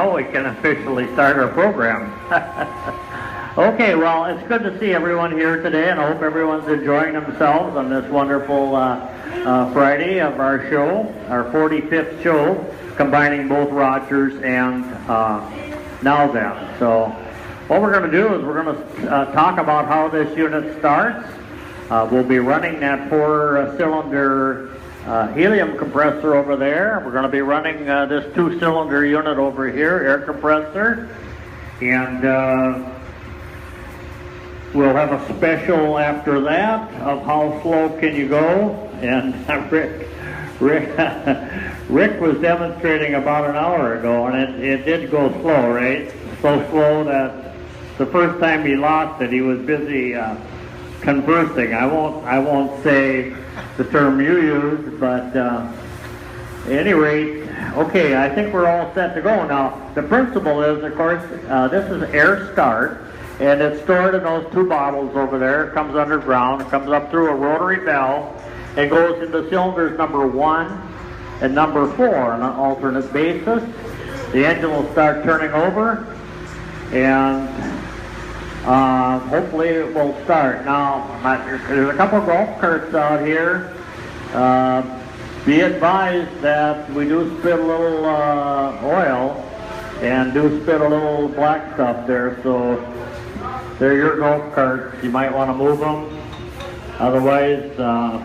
now we can officially start our program. Okay, well, it's good to see everyone here today, and I hope everyone's enjoying themselves on this wonderful Friday of our show, our 45th show, combining both Rogers and Nowthen. So what we're going to do is we're going to talk about how this unit starts. We'll be running that 4-cylinder helium compressor over there. We're going to be running this 2-cylinder unit over here, air compressor. And we'll have a special after that of how slow can you go. And Rick was demonstrating about an hour ago, and it did go slow, right? So slow that the first time he lost it, he was busy conversing. I won't say the term you used, but at any rate, okay, I think we're all set to go. Now, the principle is, of course, this is air start, and it's stored in those 2 bottles over there. It comes underground. It comes up through a rotary valve and goes into cylinders number 1 and number 4 on an alternate basis. The engine will start turning over, and hopefully it will start. Now, there's a couple of golf carts out here. Be advised that we do spit a little oil and do spit a little black stuff there, so they're your golf carts. You might want to move them. Otherwise,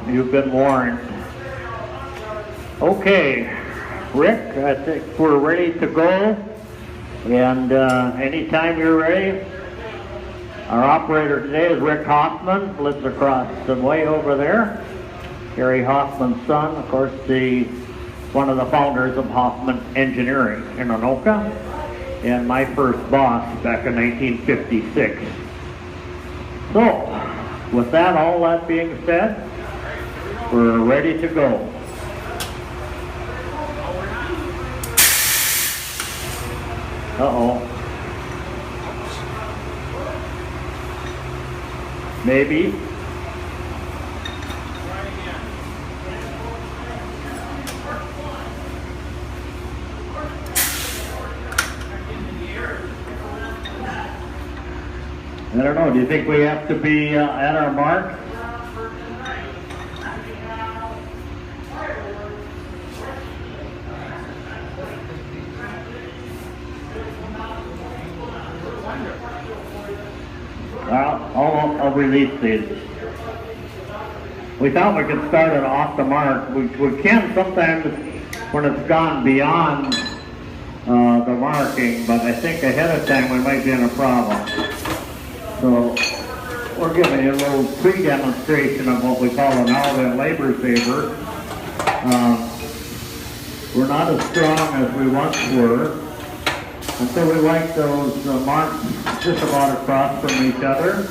you've been warned. Okay, Rick, I think we're ready to go. And anytime you're ready. Our operator today is Rick Hoffman, lives across the way over there. Gary Hoffman's son, of course, one of the founders of Hoffman Engineering in Anoka, and my first boss back in 1956. So, with that, all that being said, we're ready to go. Uh-oh. Maybe. I don't know. Do you think we have to be at our mark? I'll release these. We thought we could start it off the mark. We can sometimes when it's gone beyond the marking, but I think ahead of time we might be in a problem. So we're giving you a little pre-demonstration of what we call a Nowthen labor saver. We're not as strong as we once were. And so we like those marks just about across from each other.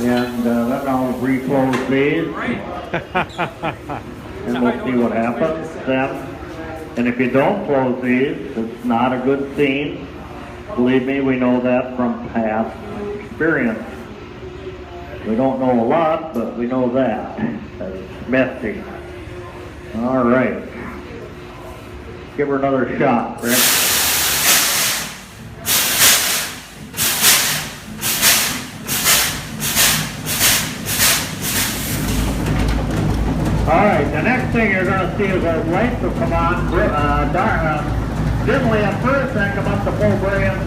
And then I'll reclose these. And we'll see what happens then. And if you don't close these, it's not a good scene. Believe me, we know that from past experience. We don't know a lot, but we know that. It's messy. All right. Give her another shot, Rick. All right, the next thing you're going to see is our lights will come on dimly at first, then come up to full brilliance.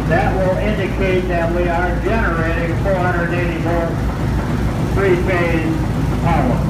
That will indicate that we are generating 480 volt three-phase power.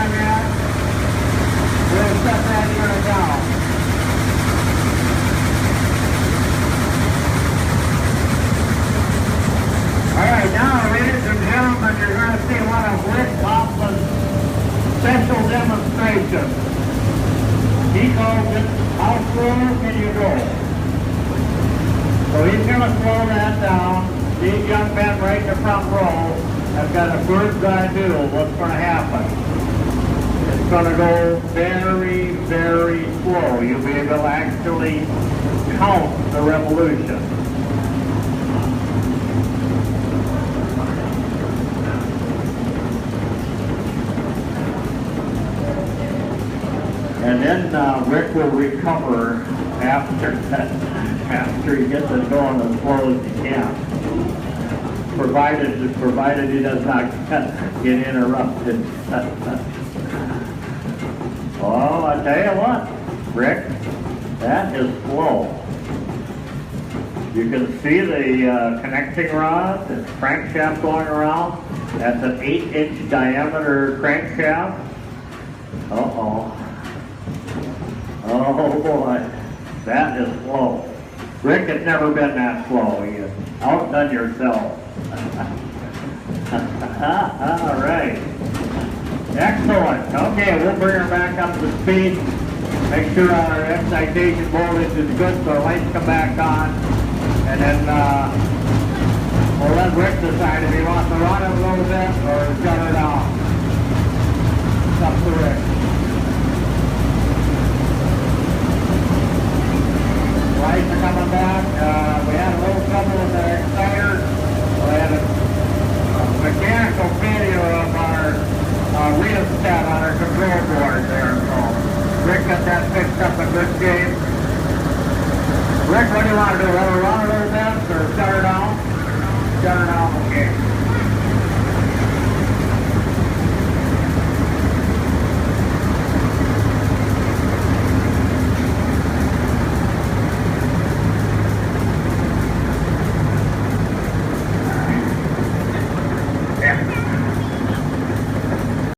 on that. We'll set that unit down. Alright, now ladies and gentlemen, you're going to see one of Rick Hoffman's special demonstrations. He calls it, how slow can you go? So he's going to slow that down. These young men right in the front row have got a bird's eye view of what's going to happen. It's going to go very, very slow. You'll be able to actually count the revolution. And then Rick will recover after he gets it going as slow as he can. Provided he does not get interrupted. Oh, I tell you what, Rick, that is slow. You can see the connecting rod, the crankshaft going around. That's an 8-inch diameter crankshaft. Uh-oh. Oh boy, that is slow. Rick has never been that slow. You outdone yourself. All right. Excellent. Okay, we'll bring her back up to speed. Make sure our excitation voltage is good so our lights come back on. And then we'll let Rick decide if he wants to run it a little bit or shut it off. It's up to Rick.